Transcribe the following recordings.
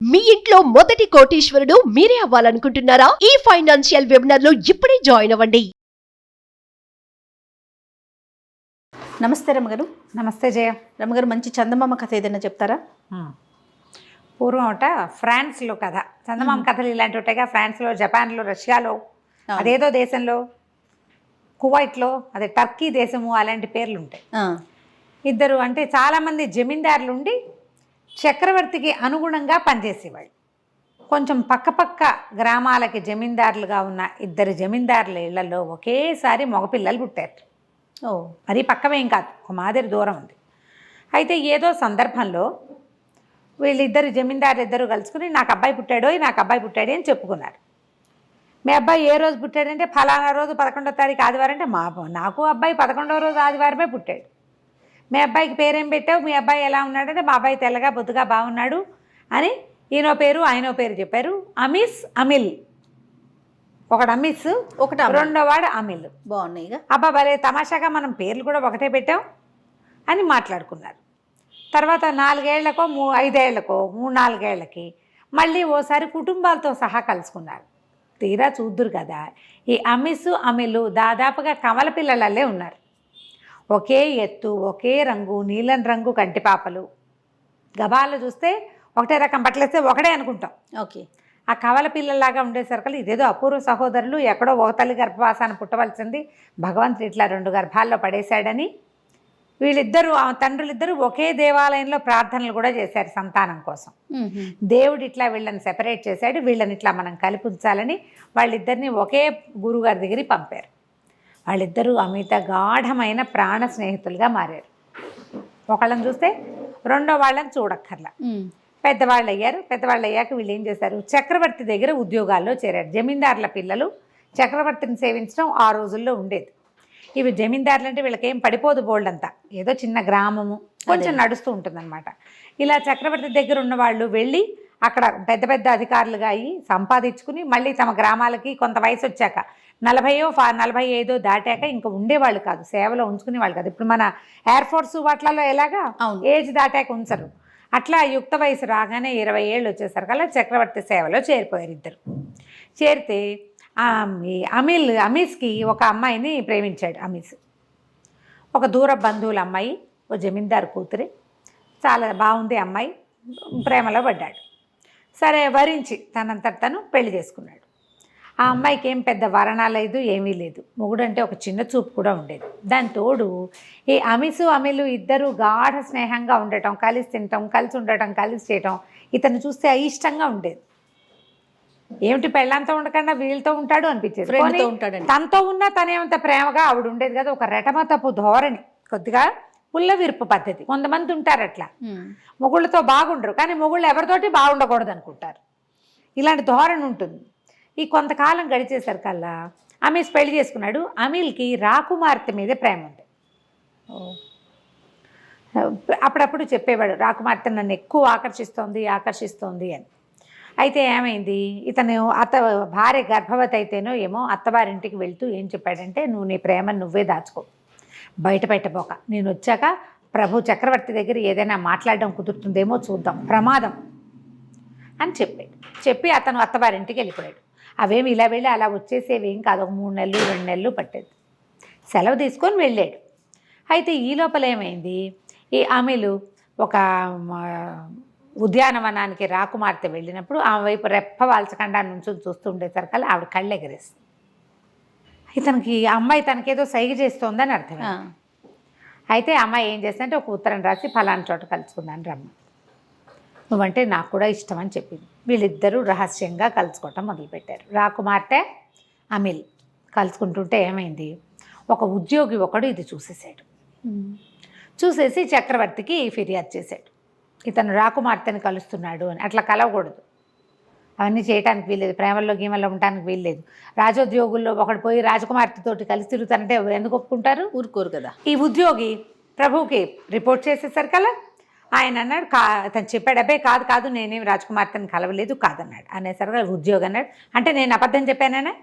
మీ ఇంట్లో మొదటి కోటీశ్వరుడు మీరే అవ్వాలనుకుంటున్నారా? ఈ ఫైనాన్షియల్ వెబినార్ లో ఇప్పుడే జాయిన్ అవ్వండి. నమస్తే రమగారు. నమస్తే జయ. రమగారు, మంచి చందమామ కథ ఏదైనా చెప్తారా? పూర్వం ఒకట ఫ్రాన్స్లో కథ. చందమామ కథలు ఇలాంటి ఉంటాయిగా. ఫ్రాన్స్లో, జపాన్లో, రష్యాలో, అదేదో దేశంలో, కువైట్లో, అదే టర్కీ దేశము, అలాంటి పేర్లు ఉంటాయి. ఇద్దరు అంటే చాలామంది జమీందారులు ఉండి చక్రవర్తికి అనుగుణంగా పనిచేసేవాళ్ళు. కొంచెం పక్కపక్క గ్రామాలకి జమీందారులుగా ఉన్న ఇద్దరు జమీందారుల ఇళ్లలో ఒకేసారి మగపిల్లలు పుట్టారు. అది పక్కమేం కాదు, ఒక మాదిరి దూరం ఉంది. అయితే ఏదో సందర్భంలో వీళ్ళిద్దరు జమీందారులు ఇద్దరు కలుసుకుని నాకు అబ్బాయి పుట్టాడో అని చెప్పుకున్నారు. మీ అబ్బాయి ఏ రోజు పుట్టాడంటే ఫలానా రోజు 11వ తారీఖు ఆదివారం అంటే నాకు అబ్బాయి 11వ రోజు ఆదివారమే పుట్టాడు. మీ అబ్బాయికి పేరేం పెట్టావు, మీ అబ్బాయి ఎలా ఉన్నాడంటే మా అబ్బాయి తెల్లగా బొద్దుగా బాగున్నాడు అని ఈయనో పేరు ఆయనో పేరు చెప్పారు. అమిస్, అమిల్. ఒకడు అమిస్, ఒకటి రెండో వాడు అమిల్. బాగున్నాయిగా. అబ్బా భలే తమాషాగా మనం పేర్లు కూడా ఒకటే పెట్టాం అని మాట్లాడుకున్నారు. తర్వాత 4 ఏళ్లకో 5 ఏళ్లకో 3-4 ఏళ్లకి మళ్ళీ ఓసారి కుటుంబాలతో సహా కలుసుకున్నారు. తీరా చూద్దురు కదా, ఈ అమిస్ అమిలు దాదాపుగా కమల పిల్లలల్లే ఉన్నారు. ఒకే ఎత్తు, ఒకే రంగు, నీలం రంగు కంటిపాపలు. గబాలు చూస్తే ఒకటే రకం బట్టలేస్తే ఒకటే అనుకుంటాం. ఓకే. ఆ కవల పిల్లల్లాగా ఉండేసరికి ఇదేదో అపూర్వ సహోదరులు, ఎక్కడో ఒక తల్లి గర్భవాసాన్ని పుట్టవలసింది, భగవంతుడు ఇట్లా 2 గర్భాల్లో పడేశాడని వీళ్ళిద్దరూ, ఆ తండ్రులిద్దరూ ఒకే దేవాలయంలో ప్రార్థనలు కూడా చేశారు సంతానం కోసం. దేవుడు ఇట్లా వీళ్ళని సెపరేట్ చేశాడు, వీళ్ళని ఇట్లా మనం కలిపి ఉంచాలని వాళ్ళిద్దరిని ఒకే గురుగారి దగ్గరికి పంపారు. వాళ్ళిద్దరూ అమిత గాఢమైన ప్రాణ స్నేహితులుగా మారారు. ఒకళ్ళని చూస్తే రెండో వాళ్ళని చూడక్కర్లా. పెద్దవాళ్ళు అయ్యాక వీళ్ళు ఏం చేశారు, చక్రవర్తి దగ్గర ఉద్యోగాల్లో చేరారు. జమీందారుల పిల్లలు చక్రవర్తిని సేవించడం ఆ రోజుల్లో ఉండేది. ఇవి జమీందారులు అంటే వీళ్ళకేం పడిపోదు బోల్డంతా, ఏదో చిన్న గ్రామము, కొంచెం నడుస్తూ ఉంటుందన్నమాట. ఇలా చక్రవర్తి దగ్గర ఉన్న వాళ్ళు వెళ్ళి అక్కడ పెద్ద పెద్ద అధికారులుగా అయ్యి సంపాదించుకుని మళ్ళీ తమ గ్రామాలకి కొంత వయసు వచ్చాక 40-45 దాటాక ఇంకా ఉండేవాళ్ళు కాదు, సేవలో ఉంచుకునే వాళ్ళు కాదు. ఇప్పుడు మన ఎయిర్ ఫోర్స్ వాటిలలో ఎలాగా ఏజ్ దాటాక ఉంచరు, అట్లా యుక్త వయసు రాగానే 20 ఏళ్ళు వచ్చేసరికల్లా చక్రవర్తి సేవలో చేరిపోయారు ఇద్దరు. చేరితే అమీస్కి ఒక అమ్మాయిని ప్రేమించాడు. అమీస్ ఒక దూర బంధువుల అమ్మాయి, ఓ జమీందారు కూతురి, చాలా బాగుంది అమ్మాయి, ప్రేమలో పడ్డాడు. సరే వరించి తనంతట తను పెళ్లి చేసుకున్నాడు. ఆ అమ్మాయికి ఏం పెద్ద వరణ లేదు, ఏమీ లేదు. మొగుడు అంటే ఒక చిన్న చూపు కూడా ఉండేది. దాని తోడు ఈ అమిసు అమిలు ఇద్దరు గాఢ స్నేహంగా ఉండటం, కలిసి తినటం, కలిసి ఉండటం, కలిసి చేయటం ఇతను చూస్తే అయిష్టంగా ఉండేది. ఏమిటి పెళ్ళంతో ఉండకుండా వీళ్ళతో ఉంటాడు అనిపించేది. తనతో ఉన్నా తనేమంత ప్రేమగా ఆవిడ ఉండేది కదా. ఒక రెటమతపు ధోరణి, కొద్దిగా పుల్ల విరుపు పద్ధతి. కొంతమంది ఉంటారు అట్లా, మొగుళ్ళతో బాగుండరు, కానీ మొగుళ్ళు ఎవరితోటి బాగుండకూడదు అనుకుంటారు. ఇలాంటి ధోరణి ఉంటుంది. ఈ కొంతకాలం గడిచేసరికల్లా అమీస్ పెళ్లి చేసుకున్నాడు. అమీల్కి రాకుమార్తె మీదే ప్రేమ ఉంది. అప్పుడప్పుడు చెప్పేవాడు, రాకుమార్తె నన్ను ఎక్కువ ఆకర్షిస్తోంది అని. అయితే ఏమైంది, ఇతను భార్య గర్భవతి అయితేనో ఏమో అత్తవారింటికి వెళ్తూ ఏం చెప్పాడంటే, నువ్వు నీ ప్రేమను నువ్వే దాచుకో, బయట పెట్టబోక, నేను వచ్చాక ప్రభు చక్రవర్తి దగ్గర ఏదైనా మాట్లాడడం కుదురుతుందేమో చూద్దాం, ప్రమాదం అని చెప్పి అతను అత్తవారింటికి వెళ్ళిపోయాడు. అవేమి ఇలా వెళ్ళి అలా వచ్చేసేవేం కాదు, ఒక 3 నెలలు 2 నెలలు పట్టేది. సెలవు తీసుకొని వెళ్ళాడు. అయితే ఈ లోపల ఏమైంది, ఈ అమీలు ఒక ఉద్యానవనానికి రాకుమార్తె వెళ్ళినప్పుడు ఆమె వైపు రెప్ప వాల్చకుండా నుంచి చూస్తుండేసరికల్లా ఆవిడ కళ్ళు ఎగరేస్తుంది. ఇతనికి అమ్మాయి తనకేదో సైగ చేస్తోందని అర్థం. అయితే అమ్మాయి ఏం చేస్తుందంటే ఒక ఉత్తరం రాసి ఫలానా చోట కలుసుకుందాని రమ్మ, నువ్వంటే నాకు కూడా ఇష్టం అని చెప్పింది. వీళ్ళిద్దరూ రహస్యంగా కలుసుకోవటం మొదలుపెట్టారు. రాకుమార్తె అమిల్ కలుసుకుంటుంటే ఏమైంది, ఒక ఉద్యోగి ఒకడు ఇది చూసేసి చక్రవర్తికి ఫిర్యాదు చేశాడు, ఇతను రాకుమార్తెని కలుస్తున్నాడు అని. అట్లా కలవకూడదు, అవన్నీ చేయడానికి వీల్లేదు, ప్రేమల్లో గీమల్లో ఉండడానికి వీల్లేదు. రాజోద్యోగుల్లో ఒకడు పోయి రాజకుమార్తెతోటి కలిసి తిరుగుతానంటే ఎందుకు ఒప్పుకుంటారు, ఊరుకోరు కదా. ఈ ఉద్యోగి ప్రభువుకి రిపోర్ట్ చేసేసరికల్లా ఆయన అన్నాడు, అతను చెప్పాడు, అబ్బాయి కాదు నేనేమి రాజకుమార్తెని కలవలేదు కాదన్నాడు. అనేసరికి ఉద్యోగి అన్నాడు, అంటే నేను అబద్ధం చెప్పానే,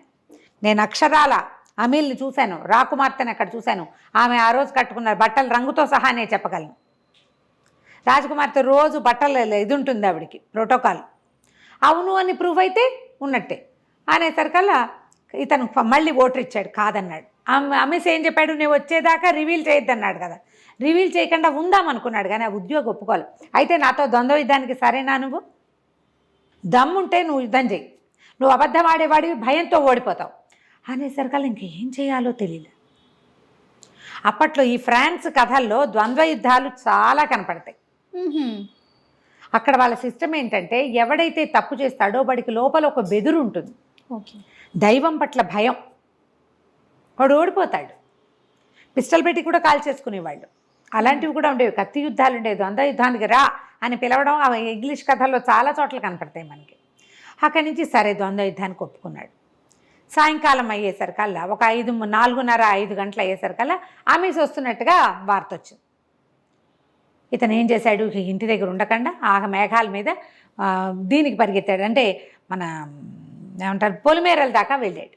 నేను అక్షరాల అమీల్ని చూశాను, రాకుమార్తెని అక్కడ చూశాను, ఆమె ఆ రోజు కట్టుకున్న బట్టల రంగుతో సహా నేను చెప్పగలను. రాజకుమార్తె రోజు బట్టలు ఇది ఉంటుంది ఆవిడికి ప్రోటోకాల్, అవును అని ప్రూవ్ అయితే ఉన్నట్టే అనేసరికల్లా ఇతను మళ్ళీ ఓటర్ ఇచ్చాడు, కాదన్నాడు. అమ్మేసి ఏం చెప్పాడు, నేను వచ్చేదాకా రివీల్ చేయొద్దన్నాడు కదా, రివీల్ చేయకుండా ఉందామనుకున్నాడు కానీ ఆ ఉద్యోగం ఒప్పుకోవాలి. అయితే నాతో ద్వంద్వ యుద్ధానికి సరేనా, నువ్వు దమ్ముంటే నువ్వు యుద్ధం చేయి, నువ్వు అబద్ధం ఆడేవాడివి, భయంతో ఓడిపోతావు అనేసరికల్లా ఇంకేం చేయాలో తెలియదు. అప్పట్లో ఈ ఫ్రాన్స్ కథల్లో ద్వంద్వ యుద్ధాలు చాలా కనపడతాయి. అక్కడ వాళ్ళ సిస్టమ్ ఏంటంటే ఎవడైతే తప్పు చేస్తాడో వాడికి లోపల ఒక బెదురు ఉంటుంది, ఓకే, దైవం పట్ల భయం, వాడు ఓడిపోతాడు. పిస్టల్ పెట్టి కూడా కాల్ చేసుకునేవాళ్ళు, అలాంటివి కూడా ఉండేవి. కత్తి యుద్ధాలు ఉండేవి, ద్వంద్వ యుద్ధానికి రా అని పిలవడం అవి ఇంగ్లీష్ కథల్లో చాలా చోట్ల కనపడతాయి మనకి. అక్కడి నుంచి సరే ద్వంద్వ యుద్ధానికి ఒప్పుకున్నాడు. సాయంకాలం అయ్యేసరికల్లా ఒక 4:30-5 గంటలు అయ్యేసరికల్లా ఆమెసి వస్తున్నట్టుగా వార్త వచ్చింది. ఇతను ఏం చేశాడు, ఇంటి దగ్గర ఉండకుండా ఆ మేఘాల మీద దీనికి పరిగెత్తాడు, అంటే మన ఏమంటారు పొలిమేరల దాకా వెళ్ళాడు.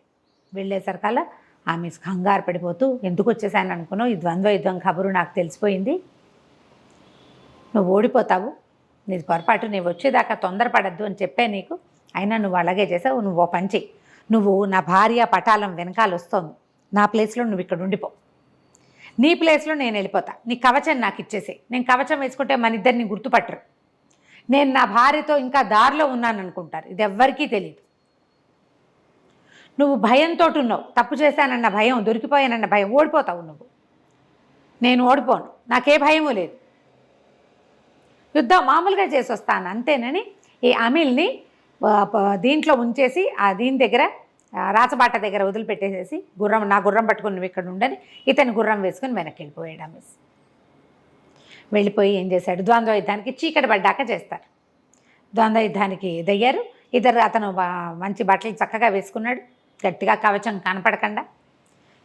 వెళ్ళేసరికల్లా ఆమె కంగారు పడిపోతూ, ఎందుకు వచ్చేసాను అనుకున్నావు, ఈ ద్వంద్వ యుద్ధం ఖబరు నాకు తెలిసిపోయింది, నువ్వు ఓడిపోతావు, నీది పొరపాటు, నేను వచ్చేదాకా తొందరపడద్దు అని చెప్పే నీకు, అయినా నువ్వు అలాగే చేసావు. నువ్వు ఓ పని చెయ్యి, నువ్వు నా భార్య పటాలం వెనకాల వస్తోంది, నా ప్లేస్లో నువ్వు ఇక్కడ ఉండిపో, నీ ప్లేస్లో నేను వెళ్ళిపోతా, నీ కవచం నాకు ఇచ్చేసి, నేను కవచం వేసుకుంటే మన ఇద్దరిని గుర్తుపట్టరు, నేను నా భార్యతో ఇంకా దారిలో ఉన్నాను అనుకుంటారు, ఇది ఎవ్వరికీ తెలియదు. నువ్వు భయంతో ఉన్నావు, తప్పు చేశానన్న భయం, దొరికిపోయానన్న భయం, ఓడిపోతావు నువ్వు, నేను ఓడిపోను, నాకే భయము లేదు, యుద్ధం మామూలుగా చేసి వస్తాను అంతేనని ఈ అమిల్ని దీంట్లో ఉంచేసి ఆ దీని దగ్గర రాచబాట దగ్గర వదిలిపెట్టేసేసి నా గుర్రం పట్టుకుని నువ్వు ఇక్కడ ఉండని ఇతని గుర్రం వేసుకుని వెనక్కి వెళ్ళిపోయాడు. ఆమెసి వెళ్ళిపోయి ఏం చేశాడు, ద్వంద్వ యుద్ధానికి చీకటి పడ్డాక చేస్తారు. ద్వంద్వ యుద్ధానికి దిగారు ఇద్దరు. అతను మంచి బట్టలు చక్కగా వేసుకున్నాడు, గట్టిగా కవచం కనపడకుండా.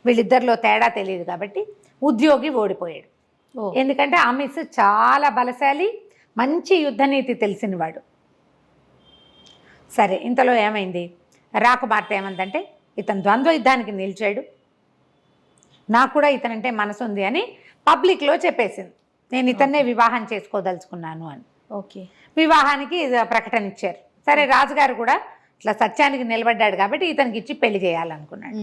వీళ్ళిద్దరిలో తేడా తెలియదు కాబట్టి ఉద్యోగి ఓడిపోయాడు. ఎందుకంటే ఆమెస్ చాలా బలశాలి, మంచి యుద్ధనీతి తెలిసినవాడు. సరే, ఇంతలో ఏమైంది, రాకుమార్తె ఏమందంటే ఇతను ద్వంద్వ యుద్ధానికి నిలిచాడు, నాకు కూడా ఇతనంటే మనసు ఉంది అని పబ్లిక్లో చెప్పేసింది, నేను ఇతన్నే వివాహం చేసుకోదలుచుకున్నాను అని. ఓకే, వివాహానికి ప్రకటన ఇచ్చారు. సరే, రాజుగారు కూడా ఇట్లా సత్యానికి నిలబడ్డాడు కాబట్టి ఇతనికి ఇచ్చి పెళ్లి చేయాలనుకున్నాడు.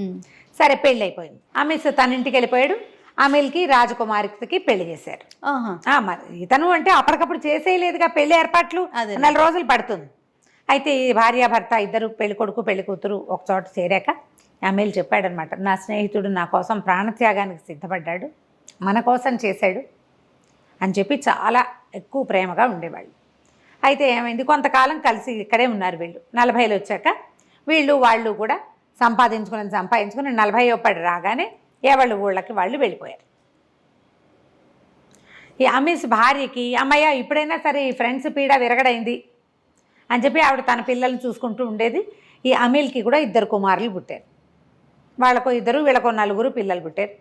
సరే, పెళ్ళి అయిపోయింది. అమిస్ తన ఇంటికి వెళ్ళిపోయాడు. అమిల్కి రాజకుమారికి పెళ్లి చేశారు. మరి ఇతను అంటే అప్పటికప్పుడు చేసేయలేదుగా పెళ్లి ఏర్పాట్లు, 4 రోజులు పడుతుంది. అయితే ఈ భార్యాభర్త ఇద్దరు, పెళ్లి కొడుకు పెళ్లి కూతురు ఒక చోట చేరాక అమిల్ చెప్పాడనమాట, నా స్నేహితుడు నా కోసం ప్రాణత్యాగానికి సిద్ధపడ్డాడు, మన కోసం చేశాడు అని చెప్పి చాలా ఎక్కువ ప్రేమగా ఉండేవాళ్ళు. అయితే ఏమైంది, కొంతకాలం కలిసి ఇక్కడే ఉన్నారు వీళ్ళు. 40 వచ్చాక వాళ్ళు కూడా సంపాదించుకుని 40 రాగానే ఎవళ్ళు ఊళ్ళకి వాళ్ళు వెళ్ళిపోయారు. ఈ అమిస్ భార్యకి, అమ్మయ్య ఇప్పుడైనా సరే ఈ ఫ్రెండ్స్ పీడ విరగడైంది అని చెప్పి ఆవిడ తన పిల్లల్ని చూసుకుంటూ ఉండేది. ఈ అమిల్కి కూడా 2 కుమారులు పుట్టారు. వాళ్ళకు 2, వీళ్ళకు 4 పిల్లలు పుట్టారు.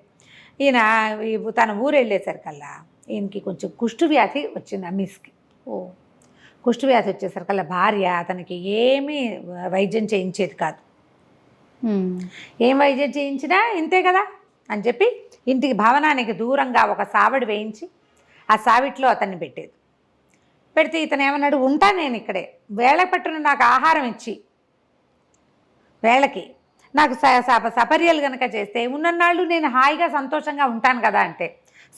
ఈయన తన ఊరు వెళ్ళేసరికల్లా ఈయనకి కొంచెం కుష్ఠవ్యాధి వచ్చింది అమిస్కి. కుష్ఠవ్యాధి వచ్చేసరికల్లా భార్య అతనికి ఏమీ వైద్యం చేయించేది కాదు. ఏం వైద్యం చేయించినా ఇంతే కదా అని చెప్పి ఇంటికి భవనానికి దూరంగా ఒక సావిడి వేయించి ఆ సావిట్లో అతన్ని పెట్టేది. పెడితే ఇతను ఏమన్నాడు, ఉంటా నేను ఇక్కడే, వేళ పట్టున నాకు ఆహారం ఇచ్చి వేళకి నాకు సపర్యలు కనుక చేస్తే ఉన్నన్నాళ్ళు నేను హాయిగా సంతోషంగా ఉంటాను కదా అంటే,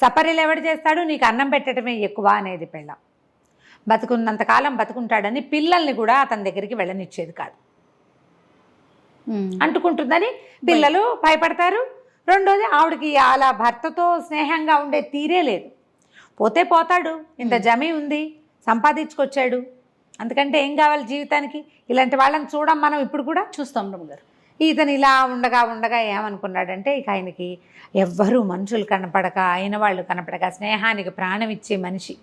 సపర్యలు ఎవడు చేస్తాడు, నీకు అన్నం పెట్టడమే ఎక్కువ అనేది పెళ్ళం. బతుకున్నంతకాలం బతుకుంటాడని పిల్లల్ని కూడా అతని దగ్గరికి వెళ్ళనిచ్చేది కాదు. అంటుకుంటుందని పిల్లలు భయపడతారు. రెండోది, ఆవిడకి అలా భర్తతో స్నేహంగా ఉండే తీరే లేదు. పోతే పోతాడు, ఇంత జమీ ఉంది, సంపాదించుకొచ్చాడు, అందుకంటే ఏం కావాలి జీవితానికి. ఇలాంటి వాళ్ళని చూడం మనం ఇప్పుడు కూడా చూస్తాం గారు. ఇతను ఇలా ఉండగా ఏమనుకున్నాడంటే, ఇక ఆయనకి ఎవ్వరూ మనుషులు కనపడక, అయిన వాళ్ళు కనపడక, స్నేహానికి ప్రాణం ఇచ్చే మనిషి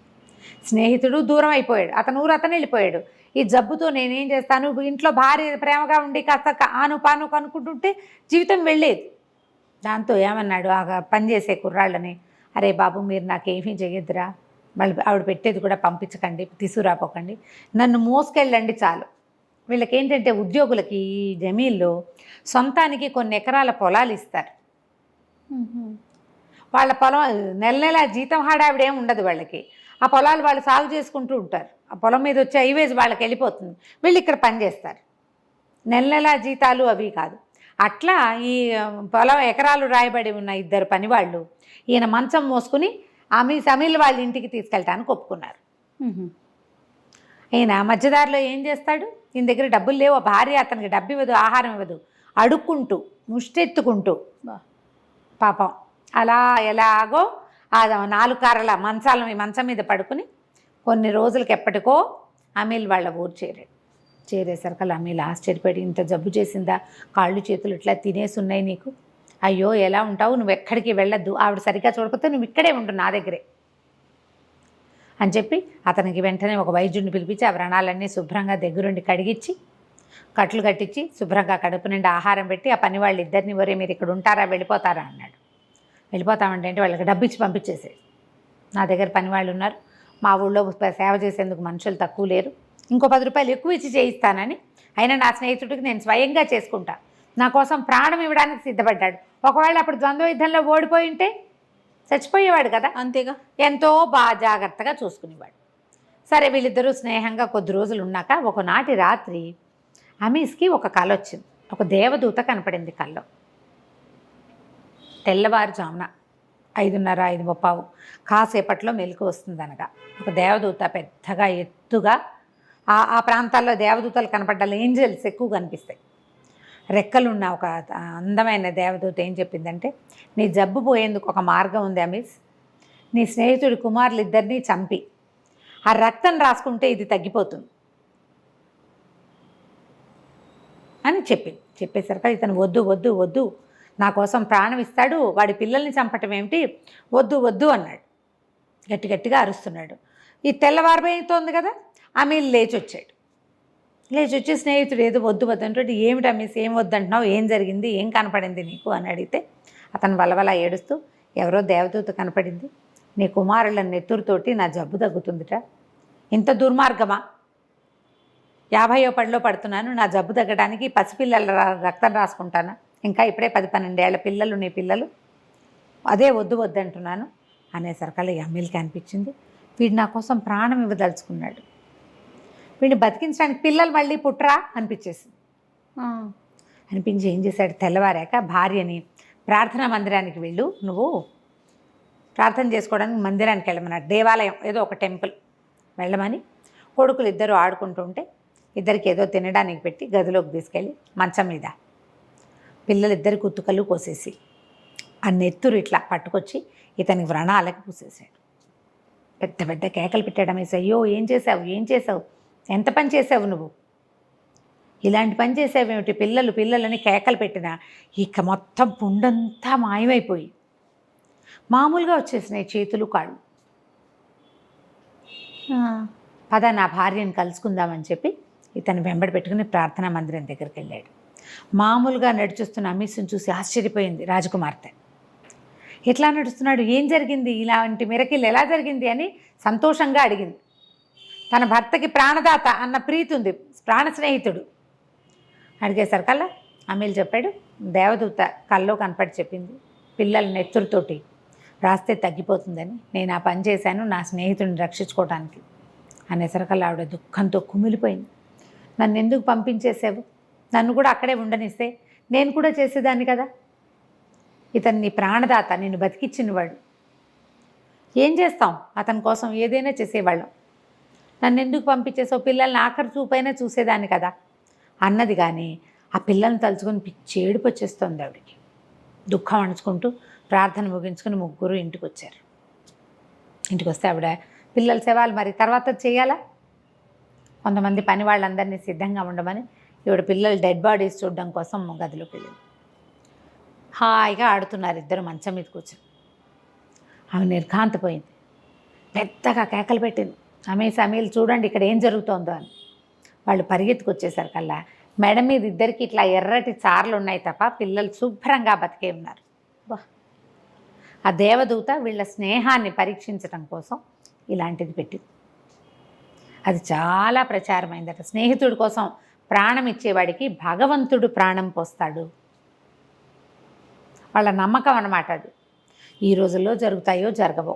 స్నేహితుడు దూరం అయిపోయాడు. అతను ఊరు అతను వెళ్ళిపోయాడు. ఈ జబ్బుతో నేనేం చేస్తాను, ఇంట్లో భార్య ప్రేమగా ఉండి కాస్త ఆనుపాను కనుక్కుంటుంటే జీవితం వెళ్ళేది. దాంతో ఏమన్నాడు ఆ పనిచేసే కుర్రాళ్ళని, అరే బాబు మీరు నాకేమీ చేయొద్దురా, మళ్ళీ ఆవిడ పెట్టేది కూడా పంపించకండి, తీసుకురాపోకండి, నన్ను మోసుకెళ్ళండి చాలు. వీళ్ళకి ఏంటంటే ఉద్యోగులకి ఈ జమీల్లో సొంతానికి కొన్ని ఎకరాల పొలాలు ఇస్తారు. వాళ్ళ పొలం నెల జీతం హడావిడేం ఉండదు వాళ్ళకి. ఆ పొలాలు వాళ్ళు సాగు చేసుకుంటూ ఉంటారు. ఆ పొలం మీద వచ్చే హైవేజ్ వాళ్ళకి వెళ్ళిపోతుంది. వీళ్ళు ఇక్కడ పని చేస్తారు. నెల జీతాలు అవి కాదు. అట్లా ఈ పొలం ఎకరాలు రాయబడి ఉన్న ఇద్దరు పనివాళ్ళు ఈయన మంచం మోసుకుని సమీల్ వాళ్ళ ఇంటికి తీసుకెళ్ళటానికి ఒప్పుకున్నారు. ఈయన మధ్యదారిలో ఏం చేస్తాడు? ఈయన దగ్గర డబ్బులు లేవు, భార్య అతనికి డబ్బు ఇవ్వదు, ఆహారం ఇవ్వదు, అడుక్కుంటూ ముష్టెత్తుకుంటూ పాపం అలా ఎలాగో ఆ 4 కార్ల మంచం మీద పడుకుని కొన్ని రోజులకి ఎప్పటికో అమీల్ వాళ్ళ ఊరు చేరేసరికి అమీల్ ఆశ్చర్యపడి, ఇంత జబ్బు చేసిందా, కాళ్ళు చేతులు ఇట్లా తినేసి ఉన్నాయి నీకు, అయ్యో ఎలా ఉంటావు, నువ్వు ఎక్కడికి వెళ్ళొద్దు, ఆవిడ సరిగ్గా చూడకపోతే నువ్వు ఇక్కడే ఉండు నా దగ్గరే అని చెప్పి అతనికి వెంటనే ఒక వైద్యుడిని పిలిపించి ఆ వ్రణాలన్నీ శుభ్రంగా దగ్గరుండి కడిగించి కట్లు కట్టించి శుభ్రంగా కడుపు నిండా ఆహారం పెట్టి ఆ పని వాళ్ళు ఇద్దరిని ఒరే మీరు ఇక్కడ ఉంటారా వెళ్ళిపోతారా అన్నాడు. వెళ్ళిపోతామంటే వాళ్ళకి డబ్బు ఇచ్చి పంపించేసాడు. నా దగ్గర పని వాళ్ళు ఉన్నారు, మా ఊళ్ళో సేవ చేసేందుకు మనుషులు తక్కువ లేరు, ఇంకో 10 రూపాయలు ఎక్కువ ఇచ్చి చేయిస్తానని, అయినా నా స్నేహితుడికి నేను స్వయంగా చేసుకుంటా, నా కోసం ప్రాణం ఇవ్వడానికి సిద్ధపడ్డాడు. ఒకవేళ అప్పుడు ద్వంద్వ యుద్ధంలో ఓడిపోయి ఉంటే చచ్చిపోయేవాడు కదా, అంతేగా, ఎంతో బాగా జాగ్రత్తగా చూసుకునేవాడు. సరే వీళ్ళిద్దరూ స్నేహంగా కొద్ది రోజులు ఉన్నాక ఒకనాటి రాత్రి అమీస్కి ఒక కల వచ్చింది. ఒక దేవదూత కనపడింది కల్లో. తెల్లవారుజామున 5:30, 5:15 కాసేపట్లో మెలకు వస్తుంది అనగా ఒక దేవదూత పెద్దగా ఎత్తుగా ఆ ప్రాంతాల్లో దేవదూతలు కనపడ్డాలి, ఏంజల్స్ ఎక్కువ కనిపిస్తాయి. రెక్కలున్న ఒక అందమైన దేవదూత ఏం చెప్పిందంటే, నీ జబ్బు పోయేందుకు ఒక మార్గం ఉంది అమీస్, నీ స్నేహితుడి కుమారులు ఇద్దరినీ చంపి ఆ రక్తం రాసుకుంటే ఇది తగ్గిపోతుంది అని చెప్పేసరికి ఇతను వద్దు వద్దు వద్దు, నా కోసం ప్రాణం ఇస్తాడు, వాడి పిల్లల్ని చంపటం ఏమిటి, వద్దు వద్దు అన్నాడు. గట్టిగా అరుస్తున్నాడు. ఈ తెల్లవారిపోతుంది కదా, అమీల్ లేచి వచ్చి స్నేహితుడు ఏదో వద్దు వద్దు అంటే, ఏమిటి అమీస్ ఏం వద్దంటున్నావు, ఏం జరిగింది, ఏం కనపడింది నీకు అని అడిగితే అతను వలవలా ఏడుస్తూ, ఎవరో దేవదూత కనపడింది, నీ కుమారుల నెత్తురుతోటి నా జబ్బు తగ్గుతుందిట, ఇంత దుర్మార్గమా, 50వ పడిలో పడుతున్నాను, నా జబ్బు తగ్గడానికి పసిపిల్లల రక్తం రాసుకుంటాను, ఇంకా ఇప్పుడే 10-12 ఏళ్ల పిల్లలు నీ పిల్లలు, అదే వద్దు వద్దంటున్నాను అనేసరికల్లా అమీల్కి అనిపించింది, వీడు నా కోసం ప్రాణం ఇవ్వదలుచుకున్నాడు, వీడిని బతికించడానికి పిల్లలు మళ్ళీ పుట్టరా అనిపించేసింది. అనిపించి ఏం చేశాడు, తెల్లవారాక భార్యని ప్రార్థనా మందిరానికి వెళ్ళు, నువ్వు ప్రార్థన చేసుకోవడానికి మందిరానికి వెళ్ళమన్నాడు. దేవాలయం ఏదో ఒక టెంపుల్ వెళ్ళమని కొడుకులు ఇద్దరు ఆడుకుంటుంటే ఇద్దరికి ఏదో తినడానికి పెట్టి గదిలోకి తీసుకెళ్ళి మంచం మీద పిల్లలిద్దరి కుత్తుకలు కోసేసి ఆ నెత్తురు ఇట్లా పట్టుకొచ్చి ఇతనికి వ్రణాలకి పూసేసాడు. పెద్ద కేకలు పెట్టాడు. అమ్మేసి అయ్యో ఏం చేసావు, ఎంత పని చేసావు నువ్వు, ఇలాంటి పని చేసావేమిటి, పిల్లలని కేకలు పెట్టినా ఇక మొత్తం పుండంతా మాయమైపోయి మామూలుగా వచ్చేసినాయి చేతులు కాళ్ళు. పద నా భార్యను కలుసుకుందామని చెప్పి ఇతను వెంబడి పెట్టుకుని ప్రార్థనా మందిరం దగ్గరికి వెళ్ళాడు. మామూలుగా నడిచొస్తున్న అమీస్ని చూసి ఆశ్చర్యపోయింది రాజకుమార్తె. ఎట్లా నడుస్తున్నాడు, ఏం జరిగింది, ఇలాంటి మిరకిల్ ఎలా జరిగింది అని సంతోషంగా అడిగింది. తన భర్తకి ప్రాణదాత అన్న ప్రీతి ఉంది, ప్రాణ స్నేహితుడు. అడిగేసరికల్లా అమీల్ చెప్పాడు, దేవదూత కల్లో కనపడి చెప్పింది, పిల్లల నెత్తురుతోటి రాస్తే తగ్గిపోతుందని, నేను ఆ పని చేశాను నా స్నేహితుడిని రక్షించుకోవడానికి అనేసరికల్లా ఆవిడ దుఃఖంతో కుమిలిపోయింది. నన్ను ఎందుకు పంపించేసావు, నన్ను కూడా అక్కడే ఉండనిస్తే నేను కూడా చేసేదాన్ని కదా, ఇతను నీ ప్రాణదాత, నిన్ను బతికిచ్చినవాడు, ఏం చేస్తాం, అతని కోసం ఏదైనా చేసేవాళ్ళం, నన్ను ఎందుకు పంపించేసావు, పిల్లల్ని ఆఖరి చూపైనా చూసేదాన్ని కదా అన్నది. కానీ ఆ పిల్లల్ని తలుచుకొని పిచ్చి ఏడుపు వచ్చేస్తుంది ఆవిడికి. దుఃఖం అణుచుకుంటూ ప్రార్థన ముగించుకొని ముగ్గురు ఇంటికి వచ్చారు. ఇంటికి వస్తే ఆవిడ పిల్లల శవాలు మరి తర్వాత చేయాలా, కొంతమంది పని వాళ్ళందరినీ సిద్ధంగా ఉండమని ఈవిడ పిల్లలు డెడ్ బాడీస్ చూడడం కోసం గదిలోకి వెళ్ళింది. హాయిగా ఆడుతున్నారు ఇద్దరు మంచం మీద కూర్చొని. ఆమె నిర్ఘాంతపోయింది, పెద్దగా కేకలు పెట్టింది, అమీల్ చూడండి ఇక్కడ ఏం జరుగుతోందో అని. వాళ్ళు పరిగెత్తుకొచ్చేసరికల్లా మేడం మీద ఇద్దరికి ఇట్లా ఎర్రటి చారలు ఉన్నాయి తప్ప పిల్లలు శుభ్రంగా బతికే ఉన్నారు. ఆ దేవదూత వీళ్ళ స్నేహాన్ని పరీక్షించడం కోసం ఇలాంటిది పెట్టింది. అది చాలా ప్రచారమైందట. స్నేహితుడి కోసం ప్రాణం ఇచ్చేవాడికి భగవంతుడు ప్రాణం పోస్తాడు, వాళ్ళ నమ్మకం అన్నమాట అది. ఈ రోజుల్లో జరుగుతాయో జరగవో,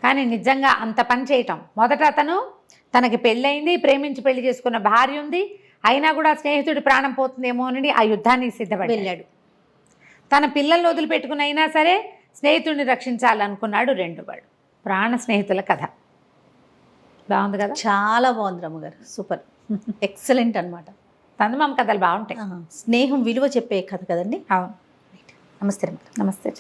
కానీ నిజంగా అంత పని చేయటం, మొదట అతను తనకి పెళ్ళయింది, ప్రేమించి పెళ్లి చేసుకున్న భార్య ఉంది, అయినా కూడా స్నేహితుడి ప్రాణం పోతుందేమో అని ఆ యుద్ధానికి సిద్ధపడి వెళ్ళాడు. తన పిల్లల్ని వదిలిపెట్టుకుని అయినా సరే స్నేహితుడిని రక్షించాలనుకున్నాడు. వాడు ప్రాణ స్నేహితుల కథ. బాగుంది కదా? చాలా బాగుంది రమ్మగారు, సూపర్, ఎక్సలెంట్ అనమాట. చందమామ కథలు బాగుంటాయి. స్నేహం విలువ చెప్పే కథ కదండి. అవును. నమస్తే రమ్మగారు. నమస్తే.